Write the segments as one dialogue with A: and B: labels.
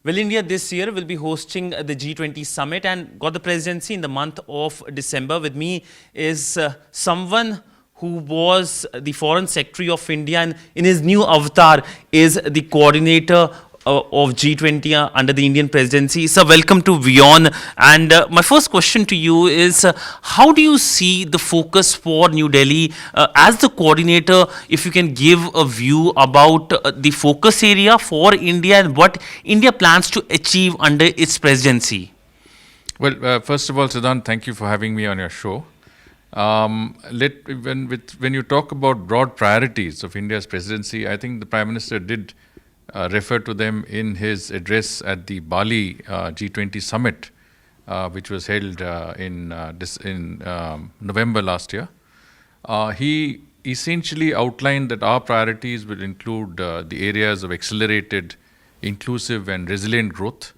A: Well, India this year will be hosting the G20 summit and got the presidency in the month of December. With me is someone who was the Foreign Secretary of India, and in his new avatar is the coordinator of G20 under the Indian presidency. So welcome to WION. And my first question to you is, how do you see the focus for New Delhi as the coordinator? If you can give a view about the focus area for India and what India plans to achieve under its presidency.
B: Well, first of all, Sidhant, thank you for having me on your show. When you talk about broad priorities of India's presidency, I think the Prime Minister did refer to them in his address at the Bali G20 summit, which was held in November last year. He essentially outlined that our priorities will include the areas of accelerated, inclusive and resilient growth.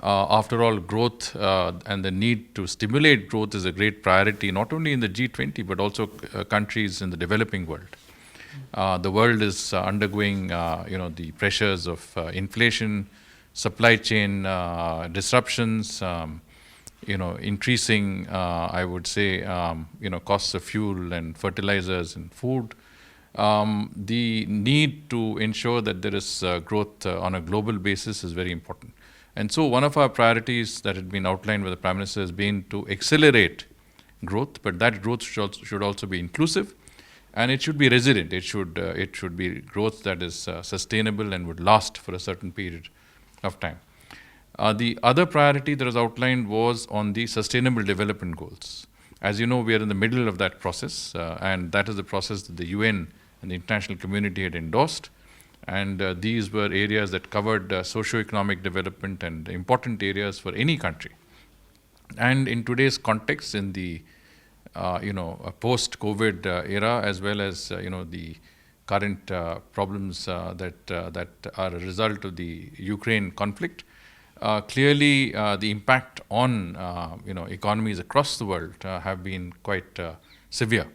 B: After all, growth and the need to stimulate growth is a great priority, not only in the G20, but also countries in the developing world. The world is undergoing, the pressures of inflation, supply chain disruptions, increasing, I would say, costs of fuel and fertilizers and food. The need to ensure that there is growth on a global basis is very important. And so one of our priorities that had been outlined by the Prime Minister has been to accelerate growth, but that growth should also be inclusive, and it should be resilient. It should be growth that is sustainable and would last for a certain period of time. The other priority that was outlined was on the Sustainable Development Goals. As you know, we are in the middle of that process, and that is the process that the UN and the international community had endorsed. And these were areas that covered socio-economic development and important areas for any country. And in today's context, in the post-COVID era, as well as the current problems that are a result of the Ukraine conflict, clearly the impact on economies across the world have been quite severe.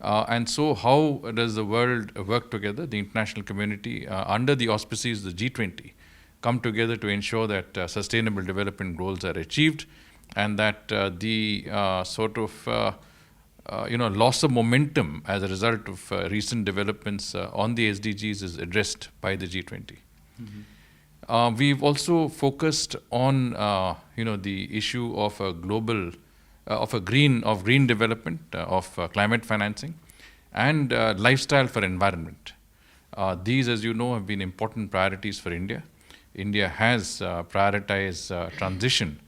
B: And so how does the world work together, the international community, under the auspices of the G20, come together to ensure that sustainable development goals are achieved and that the loss of momentum as a result of recent developments on the SDGs is addressed by the G20. Mm-hmm. We've also focused on the issue of a global green development, of climate financing, and lifestyle for environment. These, as you know, have been important priorities for India. India has prioritized transition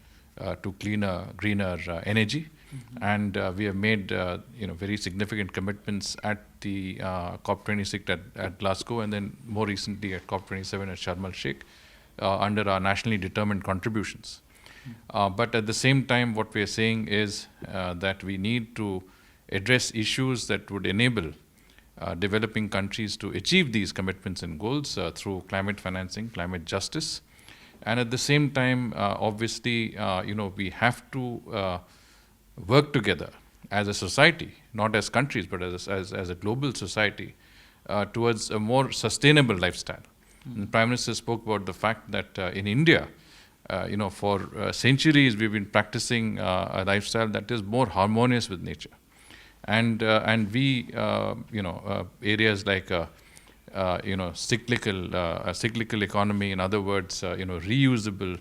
B: to cleaner, greener energy, mm-hmm. and we have made very significant commitments at the COP26 at Glasgow, and then more recently at COP27 at Sharm el-Sheikh under our nationally determined contributions. But at the same time, what we are saying is that we need to address issues that would enable developing countries to achieve these commitments and goals through climate financing, climate justice. And at the same time, obviously, we have to work together as a society, not as countries, but as a global society, towards a more sustainable lifestyle. Mm-hmm. The Prime Minister spoke about the fact that in India, for centuries we've been practicing a lifestyle that is more harmonious with nature, and we areas like cyclical economy, in other words, reusable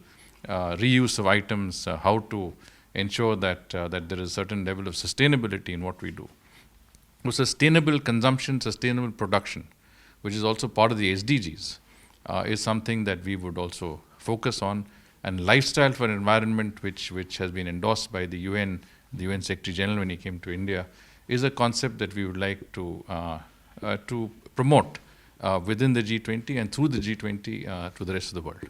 B: reuse of items, how to ensure that there is a certain level of sustainability in what we do. So sustainable consumption, sustainable production, which is also part of the SDGs, is something that we would also focus on. And lifestyle for environment, which has been endorsed by the UN Secretary General when he came to India, is a concept that we would like to promote within the G20 and through the G20 to the rest of the world.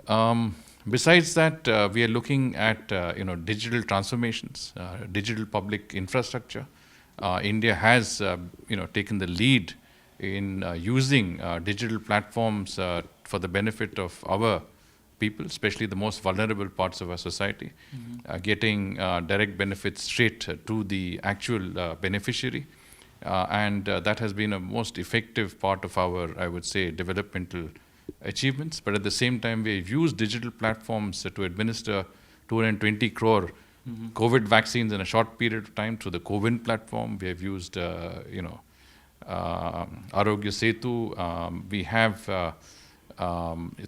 B: Mm-hmm. Besides that, we are looking at digital transformations, digital public infrastructure. India has taken the lead in using digital platforms for the benefit of our people, especially the most vulnerable parts of our society, mm-hmm. Getting direct benefits straight to the actual beneficiary. And that has been a most effective part of our, I would say, developmental achievements, but at the same time, we have used digital platforms to administer 220 crore COVID vaccines in a short period of time through the CoWIN platform. We have used, Arogya Setu. We have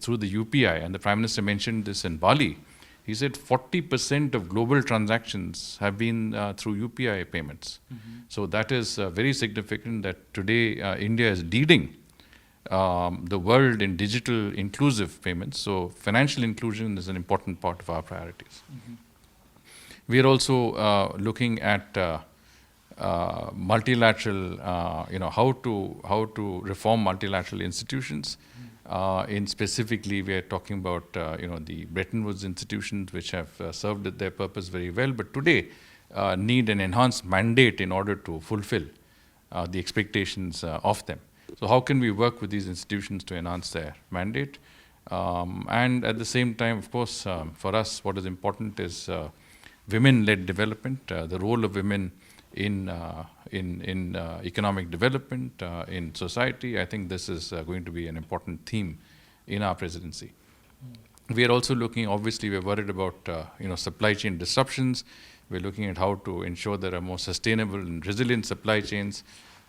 B: through the UPI, and the Prime Minister mentioned this in Bali. He said 40% of global transactions have been through UPI payments. So that is very significant that today India is leading the world in digital inclusive payments. So financial inclusion is an important part of our priorities. We are also looking at multilateral, how to reform multilateral institutions. In specifically, we are talking about the Bretton Woods institutions, which have served their purpose very well, but today need an enhanced mandate in order to fulfill the expectations of them. So how can we work with these institutions to enhance their mandate? And at the same time, of course, for us, what is important is women-led development, the role of women in economic development, in society. I think this is going to be an important theme in our presidency. We are also looking, obviously, we're worried about supply chain disruptions. We're looking at how to ensure there are more sustainable and resilient supply chains.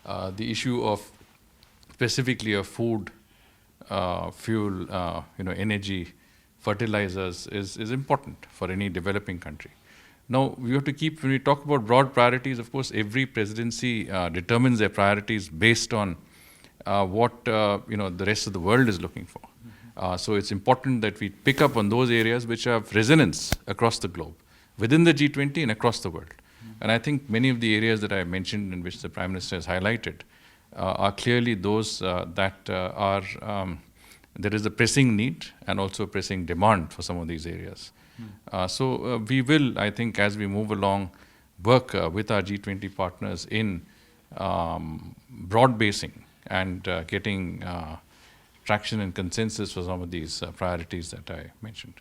B: The issue of specifically of food, fuel, energy, fertilizers is important for any developing country. Now, we have to keep, when we talk about broad priorities, of course, every presidency determines their priorities based on what the rest of the world is looking for. So it's important that we pick up on those areas which have resonance across the globe, within the G20 and across the world. And I think many of the areas that I mentioned and which the Prime Minister has highlighted are clearly those that there is a pressing need and also a pressing demand for some of these areas. So we will, I think, as we move along, work with our G20 partners in broad basing and getting traction and consensus for some of these priorities that I mentioned.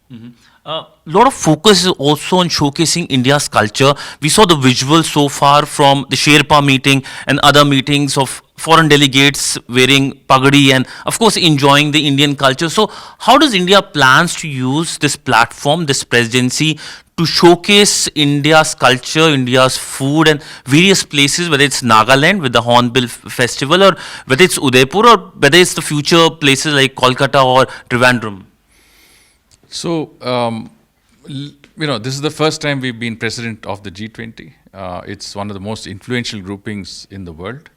A: A lot of focus is also on showcasing India's culture. We saw the visuals so far from the Sherpa meeting and other meetings of foreign delegates wearing pagadi and, of course, enjoying the Indian culture. So how does India plans to use this platform, this presidency, to showcase India's culture, India's food and various places, whether it's Nagaland with the Hornbill Festival or whether it's Udaipur or whether it's the future places like Kolkata or Trivandrum?
B: So, this is the first time we've been president of the G20. It's one of the most influential groupings in the world.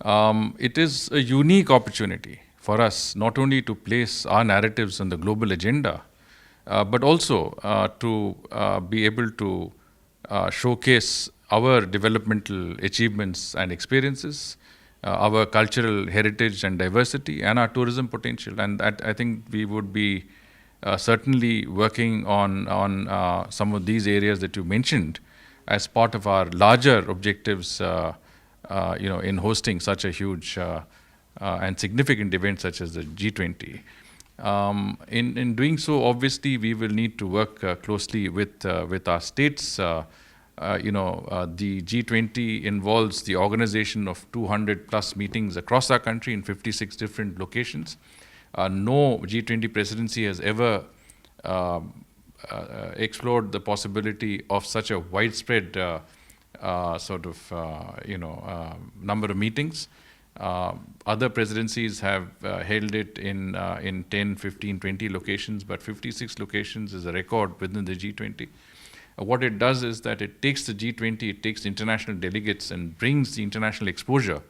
B: It is a unique opportunity for us not only to place our narratives on the global agenda, but also to be able to showcase our developmental achievements and experiences, our cultural heritage and diversity, and our tourism potential. And that, I think we would be certainly working on some of these areas that you mentioned as part of our larger objectives in hosting such a huge and significant event such as the G20. In doing so, obviously, we will need to work closely with our states. The G20 involves the organization of 200 plus meetings across our country in 56 different locations. No G20 presidency has ever explored the possibility of such a widespread number of meetings. Other presidencies have held it in 10, 15, 20 locations, but 56 locations is a record within the G20. What it does is that it takes the G20, it takes international delegates and brings the international exposure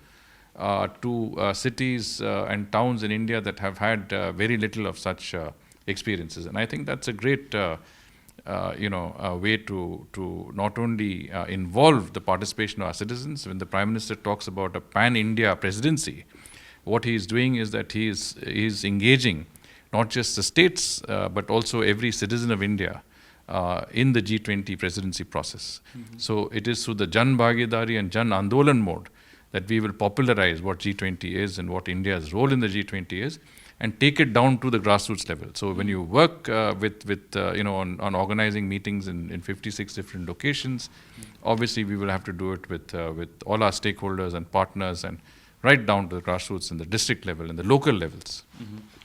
B: to cities and towns in India that have had very little of such experiences. And I think that's a great way to not only involve the participation of our citizens. When the Prime Minister talks about a pan-India presidency, what he is doing is that he is engaging not just the states, but also every citizen of India in the G20 presidency process. So it is through the Jan Bhagidari and Jan Andolan mode that we will popularize what G20 is and what India's role in the G20 is, and take it down to the grassroots level. So when you work on organizing meetings in 56 different locations, obviously we will have to do it with all our stakeholders and partners and right down to the grassroots and the district level and the local levels.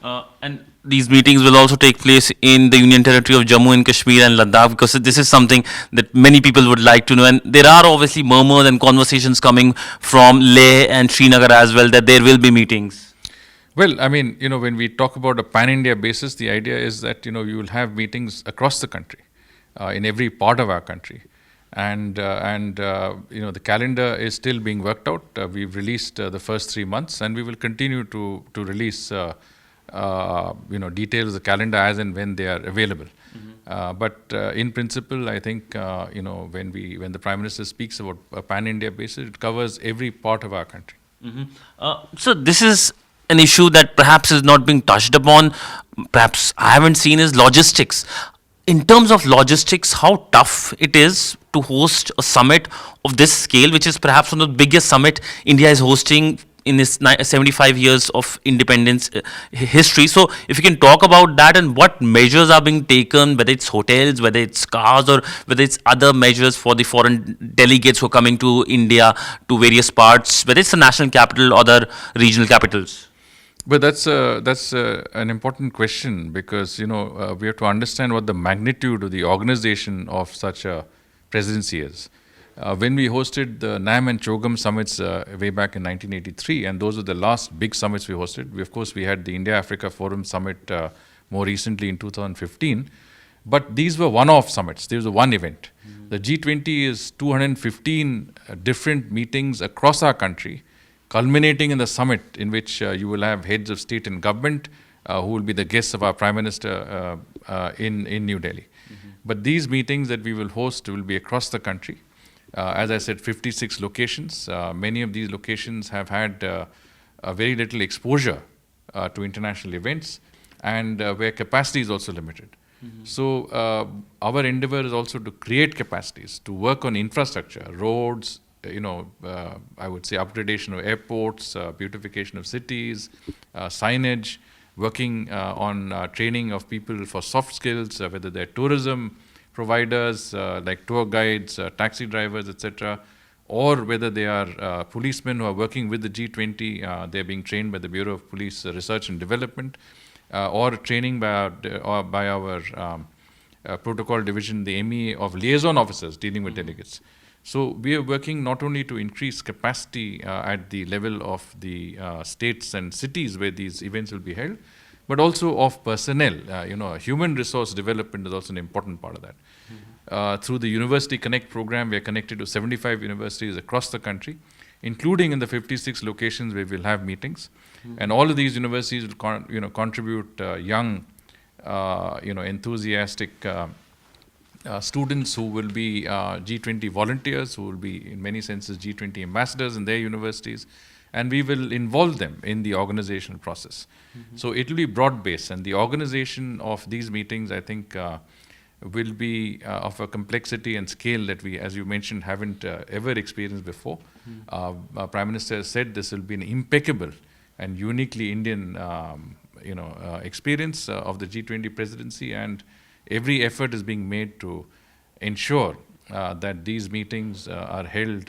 A: And these meetings will also take place in the Union Territory of Jammu and Kashmir and Ladakh, because this is something that many people would like to know. And there are obviously murmurs and conversations coming from Leh and Srinagar as well that there will be meetings.
B: Well, I mean, when we talk about a pan-India basis, the idea is that, you will have meetings across the country, in every part of our country. And the calendar is still being worked out. We've released the first 3 months, and we will continue to release details of the calendar as and when they are available. But in principle, I think when the Prime Minister speaks about a pan-India basis, it covers every part of our country.
A: So this is an issue that perhaps is not being touched upon, perhaps I haven't seen, is logistics. In terms of logistics, how tough it is to host a summit of this scale, which is perhaps one of the biggest summit India is hosting in its 75 years of independence history. So if you can talk about that and what measures are being taken, whether it's hotels, whether it's cars, or whether it's other measures for the foreign delegates who are coming to India, to various parts, whether it's the national capital or the regional capitals.
B: But that's an important question, because we have to understand what the magnitude of the organization of such a presidency is. When we hosted the NAM and CHOGM summits way back in 1983, and those were the last big summits we hosted. Of course, we had the India-Africa Forum Summit more recently in 2015. But these were one-off summits. There was a one event. The G20 is 215 different meetings across our country, culminating in the summit, in which you will have heads of state and government who will be the guests of our Prime Minister in New Delhi. But these meetings that we will host will be across the country. As I said, 56 locations. Many of these locations have had very little exposure to international events, and where capacity is also limited. So our endeavor is also to create capacities, to work on infrastructure, roads, I would say upgradation of airports, beautification of cities, signage, working on training of people for soft skills, whether they're tourism providers like tour guides, taxi drivers, etc., or whether they are policemen who are working with the G20, they're being trained by the Bureau of Police Research and Development, or training by our protocol division, the MEA of liaison officers dealing with delegates. So we are working not only to increase capacity at the level of the states and cities where these events will be held, but also of personnel. Human resource development is also an important part of that. Through the University Connect program, we are connected to 75 universities across the country, including in the 56 locations where we'll have meetings. And all of these universities will contribute young, enthusiastic students who will be G20 volunteers, who will be in many senses G20 ambassadors in their universities, and we will involve them in the organizational process. So it will be broad-based, and the organization of these meetings, I think, will be of a complexity and scale that we, as you mentioned, haven't ever experienced before. Our Prime Minister has said this will be an impeccable and uniquely Indian experience of the G20 presidency, and every effort is being made to ensure that these meetings are held,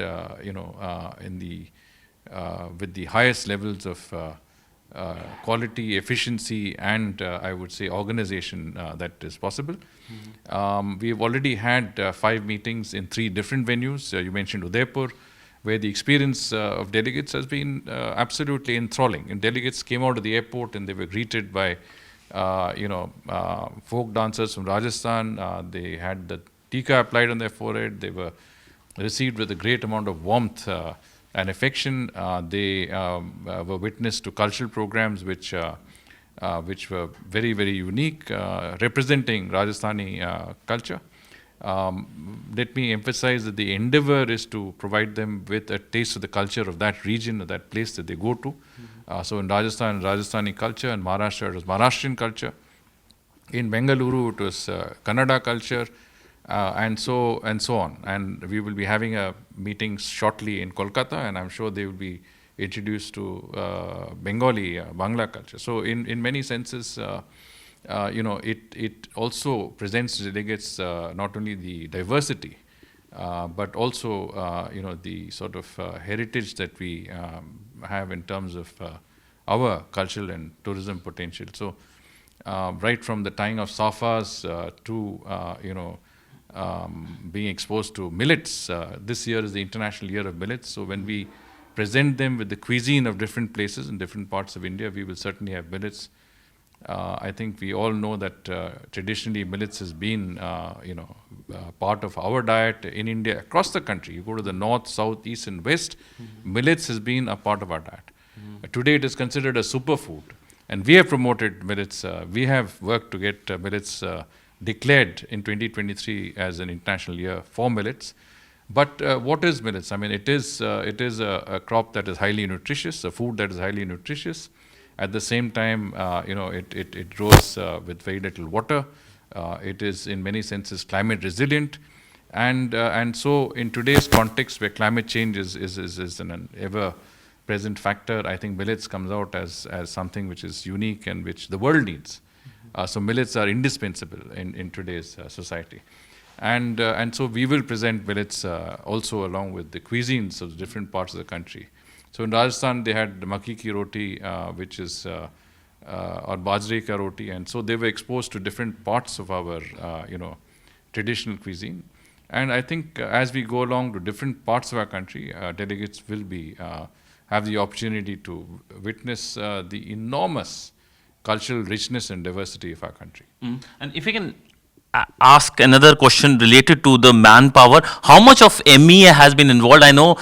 B: with the highest levels of quality, efficiency, and I would say organization that is possible. We have already had 5 meetings in 3 different venues. You mentioned Udaipur, where the experience of delegates has been absolutely enthralling. And delegates came out of the airport and they were greeted by folk dancers from Rajasthan. They had the tika applied on their forehead. They were received with a great amount of warmth and affection. They were witness to cultural programs which were very, very unique, representing Rajasthani culture. Let me emphasize that the endeavor is to provide them with a taste of the culture of that region or that place that they go to. So in Rajasthan, Rajasthani culture; in Maharashtra, it was Maharashtrian culture; in Bengaluru, it was Kannada culture, and so on. And we will be having a meeting shortly in Kolkata, and I'm sure they will be introduced to Bengali, Bangla culture. So in many senses, it also presents to delegates not only the diversity, but also the sort of heritage that we have in terms of our cultural and tourism potential. So right from the tying of safas to being exposed to millets. This year is the International Year of Millets. So when we present them with the cuisine of different places in different parts of India, we will certainly have millets. I think we all know that traditionally millets has been, part of our diet in India across the country. You go to the north, south, east, and west, millets has been a part of our diet. Today it is considered a superfood, and we have promoted millets. We have worked to get millets declared in 2023 as an international year for millets. But what is millets? I mean, it is a crop that is highly nutritious, a food that is highly nutritious. At the same time, it grows with very little water. It is, in many senses, climate resilient, and so in today's context, where climate change is an ever-present factor, I think millets comes out as something which is unique and which the world needs. So millets are indispensable in today's society. And so we will present millets also along with the cuisines of the different parts of the country. So in Rajasthan, they had the makki ki roti, which is, or bajre ka roti, and so they were exposed to different parts of our, traditional cuisine. And I think as we go along to different parts of our country, delegates will be, have the opportunity to witness the enormous cultural richness and diversity of our country.
A: And if I can ask another question related to the manpower, how much of MEA has been involved? I know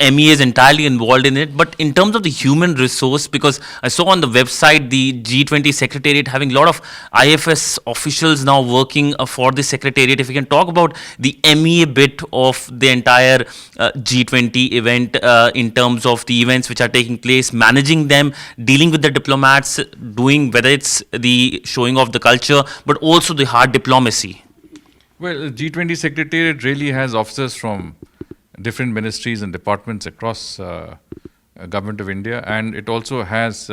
A: MEA is entirely involved in it, but in terms of the human resource, because I saw on the website the G20 Secretariat having a lot of IFS officials now working for the Secretariat. If we can talk about the MEA bit of the entire G20 event in terms of the events which are taking place, managing them, dealing with the diplomats, doing whether it's the showing of the culture, but also the hard diplomacy.
B: Well, the G20 Secretariat really has officers from different ministries and departments across Government of India, and it also has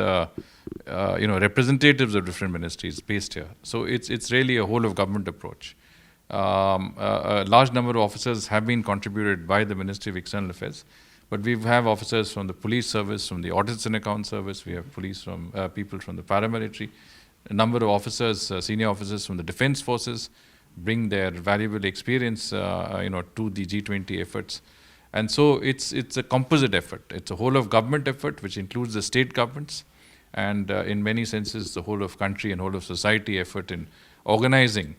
B: representatives of different ministries based here. So it's really a whole of government approach. A large number of officers have been contributed by the Ministry of External Affairs, but we have officers from the police service, from the audits and account service. We have people from the paramilitary. A number of officers, senior officers from the defense forces, bring their valuable experience, to the G20 efforts, and so it's a composite effort. It's a whole of government effort, which includes the state governments, and in many senses, the whole of country and whole of society effort in organizing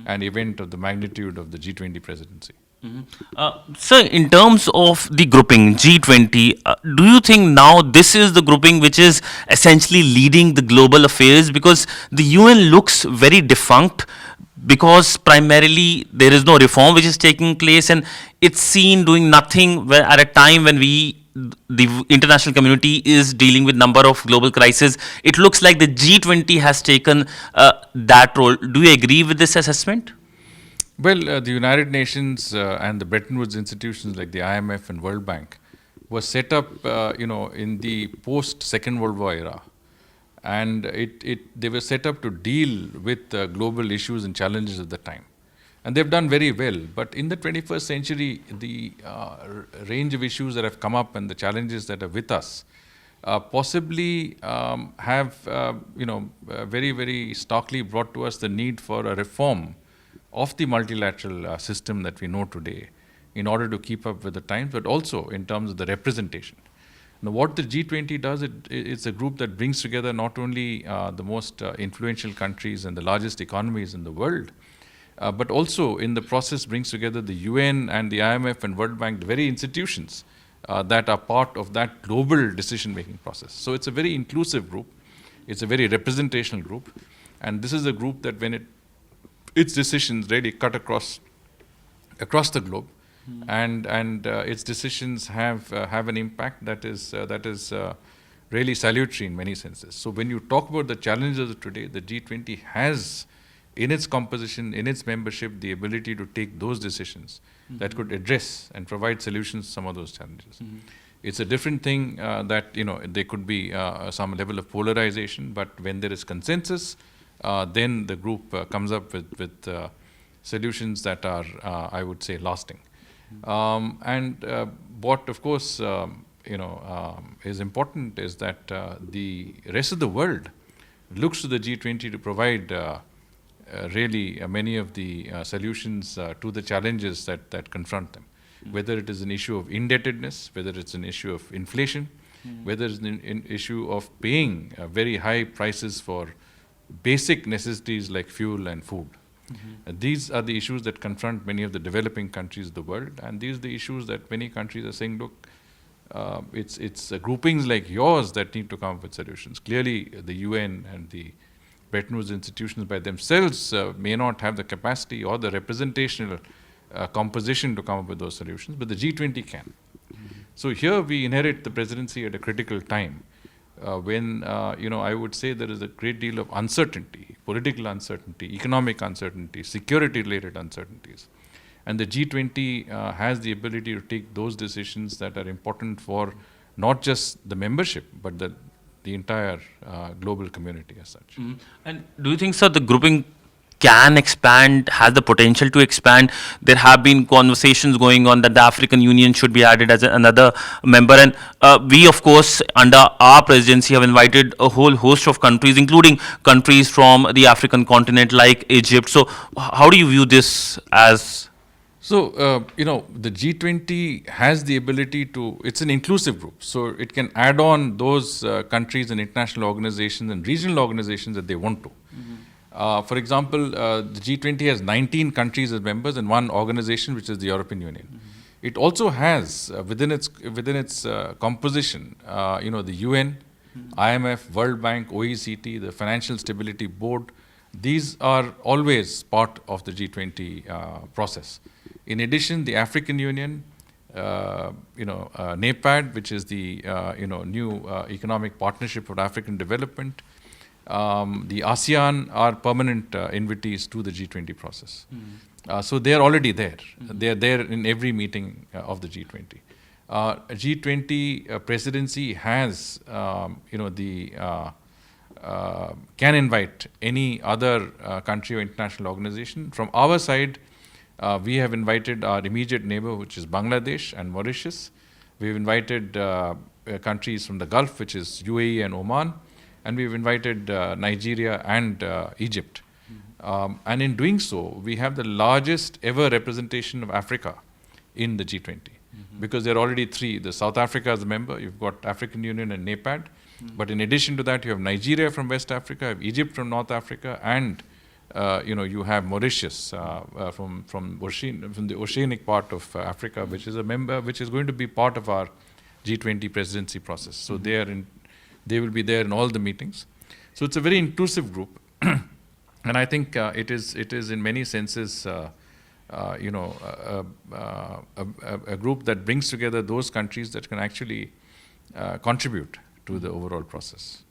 B: an event of the magnitude of the G20 presidency.
A: Sir, in terms of the grouping G20, do you think now this is the grouping which is essentially leading the global affairs? Because the UN looks very defunct, because primarily there is no reform which is taking place, and it's seen doing nothing at a time when the international community is dealing with number of global crises. It looks like the G20 has taken that role. Do you agree with this assessment?
B: Well, the United Nations and the Bretton Woods institutions like the IMF and World Bank were set up, in the post-Second World War era. And they were set up to deal with global issues and challenges of the time. And they've done very well. But in the 21st century, the range of issues that have come up and the challenges that are with us possibly have, very, very starkly brought to us the need for a reform of the multilateral system that we know today in order to keep up with the times, but also in terms of the representation. Now, what the G20 does, it's a group that brings together not only the most influential countries and the largest economies in the world, but also in the process brings together the UN and the IMF and World Bank, the very institutions that are part of that global decision-making process. So it's a very inclusive group. It's a very representational group. And this is a group that when its decisions really cut across the globe, and its decisions have an impact that is really salutary in many senses. So when you talk about the challenges of today, the G20 has in its composition, in its membership, the ability to take those decisions that could address and provide solutions to some of those challenges. It's a different thing that there could be some level of polarization, but when there is consensus, then the group comes up with solutions that are, I would say, lasting. And what, of course, is important is that the rest of the world looks to the G20 to provide really many of the solutions to the challenges that confront them. Whether it is an issue of indebtedness, whether it's an issue of inflation, whether it's an issue of paying very high prices for basic necessities like fuel and food. These are the issues that confront many of the developing countries of the world, and these are the issues that many countries are saying, look, it's groupings like yours that need to come up with solutions. Clearly, the UN and the Bretton Woods institutions by themselves may not have the capacity or the representational composition to come up with those solutions, but the G20 can. So here we inherit the presidency at a critical time when, I would say there is a great deal of uncertainty, political uncertainty, economic uncertainty, security-related uncertainties. And the G20 has the ability to take those decisions that are important for not just the membership, but the entire global community as such.
A: And do you think, sir, the grouping can expand, has the potential to expand? There have been conversations going on that the African Union should be added as another member. And we, of course, under our presidency have invited a whole host of countries, including countries from the African continent like Egypt. So how do you view this as?
B: So, the G20 has the ability to, it's an inclusive group, so it can add on those countries and international organizations and regional organizations that they want to. For example, the G20 has 19 countries as members and one organization, which is the European Union. It also has within its composition, the UN, IMF, World Bank, OECD, the Financial Stability Board. These are always part of the G20 process. In addition, the African Union, NEPAD, which is the new economic partnership for African development. The ASEAN are permanent invitees to the G20 process. So they are already there. They are there in every meeting of the G20. G20 presidency has, can invite any other country or international organization. From our side, we have invited our immediate neighbor, which is Bangladesh and Mauritius. We've invited countries from the Gulf, which is UAE and Oman. And we've invited Nigeria and Egypt. And in doing so, we have the largest ever representation of Africa in the G20. Because there are already three. The South Africa is a member. You've got African Union and NEPAD. But in addition to that, you have Nigeria from West Africa, you have Egypt from North Africa, and you have Mauritius from the oceanic part of Africa, which is a member, which is going to be part of our G20 presidency process. So they will be there in all the meetings. So it's a very inclusive group, and I think it is in many senses, a group that brings together those countries that can actually contribute to the overall process.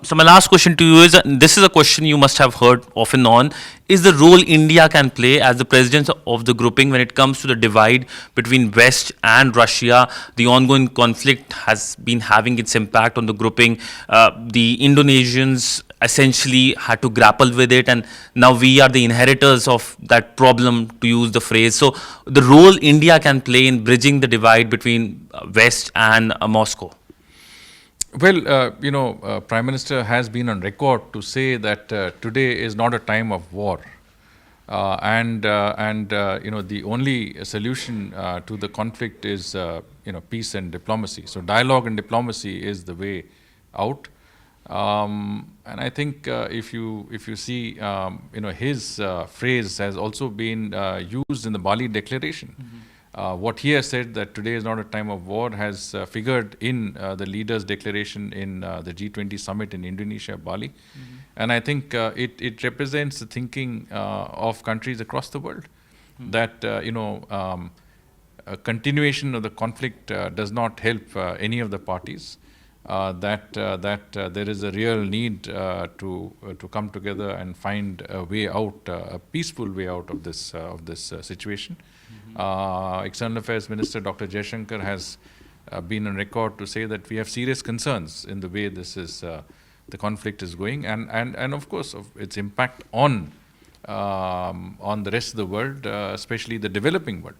A: So my last question to you is, this is a question you must have heard off and on, is the role India can play as the president of the grouping when it comes to the divide between West and Russia. The ongoing conflict has been having its impact on the grouping. The Indonesians essentially had to grapple with it, and now we are the inheritors of that problem, to use the phrase. So the role India can play in bridging the divide between West and Moscow.
B: Well, Prime Minister has been on record to say that today is not a time of war, and the only solution to the conflict is peace and diplomacy. So dialogue and diplomacy is the way out, and I think if you see his phrase has also been used in the Bali Declaration. What he has said, that today is not a time of war, has figured in the leaders' declaration in the G20 summit in Indonesia, Bali. And I think it represents the thinking of countries across the world that a continuation of the conflict does not help any of the parties. That there is a real need to come together and find a way out, a peaceful way out of this situation. External Affairs Minister Dr. Jaishankar has been on record to say that we have serious concerns in the way the conflict is going, and of course of its impact on the rest of the world, especially the developing world,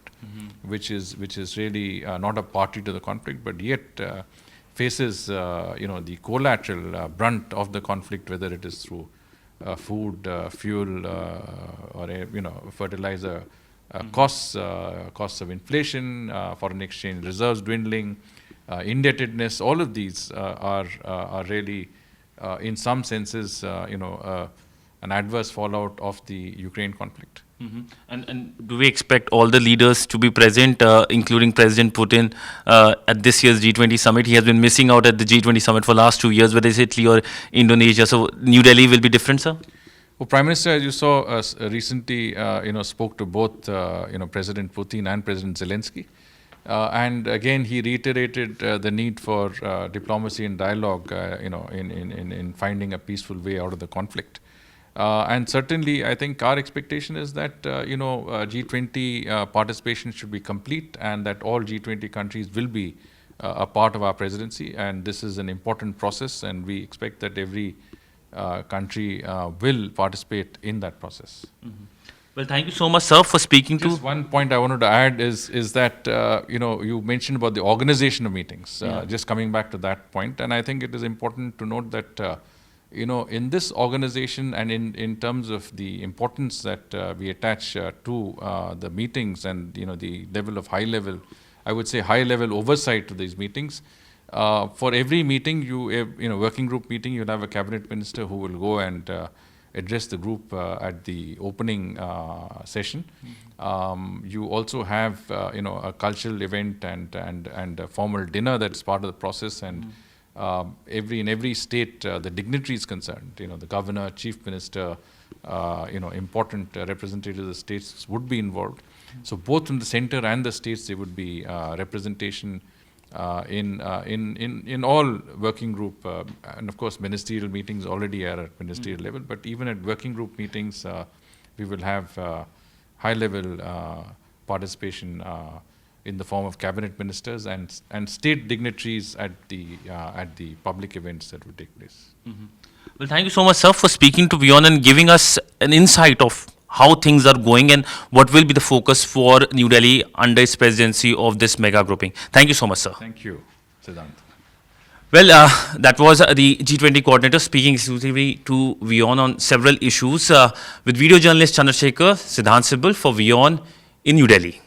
B: which is really not a party to the conflict, but yet faces the collateral brunt of the conflict, whether it is through food, fuel, or fertilizer costs of inflation, foreign exchange reserves dwindling, indebtedness. All of these are really, in some senses, an adverse fallout of the Ukraine conflict.
A: And do we expect all the leaders to be present, including President Putin, at this year's G20 summit? He has been missing out at the G20 summit for the last 2 years, whether it's Italy or Indonesia. So New Delhi will be different, sir?
B: Well, Prime Minister, as you saw, recently, spoke to both, President Putin and President Zelensky. And again, he reiterated the need for diplomacy and dialogue, in finding a peaceful way out of the conflict. And certainly, I think our expectation is that, G20 participation should be complete, and that all G20 countries will be a part of our presidency. And this is an important process, and we expect that every country will participate in that process.
A: Well, thank you so much, sir, for speaking
B: Just one point I wanted to add is that, you mentioned about the organization of meetings. Just coming back to that point, and I think it is important to note that, in this organization and in terms of the importance that we attach to the meetings and, the level of high-level oversight to these meetings. For every meeting, working group meeting, you'll have a cabinet minister who will go and address the group at the opening session. You also have, a cultural event and a formal dinner that's part of the process. And in every state, the dignitaries concerned, the governor, chief minister, important representatives of the states would be involved. So both from the center and the states, there would be representation in all working group, and of course ministerial meetings already are at ministerial level, but even at working group meetings, we will have high-level participation in the form of cabinet ministers and state dignitaries at the public events that will take place.
A: Well, thank you so much, sir, for speaking to WION and giving us an insight of how things are going and what will be the focus for New Delhi under its presidency of this mega grouping. Thank you so much, sir.
B: Thank you, Sidhant.
A: Well, that was the G20 coordinator speaking exclusively to WION on several issues with video journalist Chandrasekhar, Sidhant Sibal for WION in New Delhi.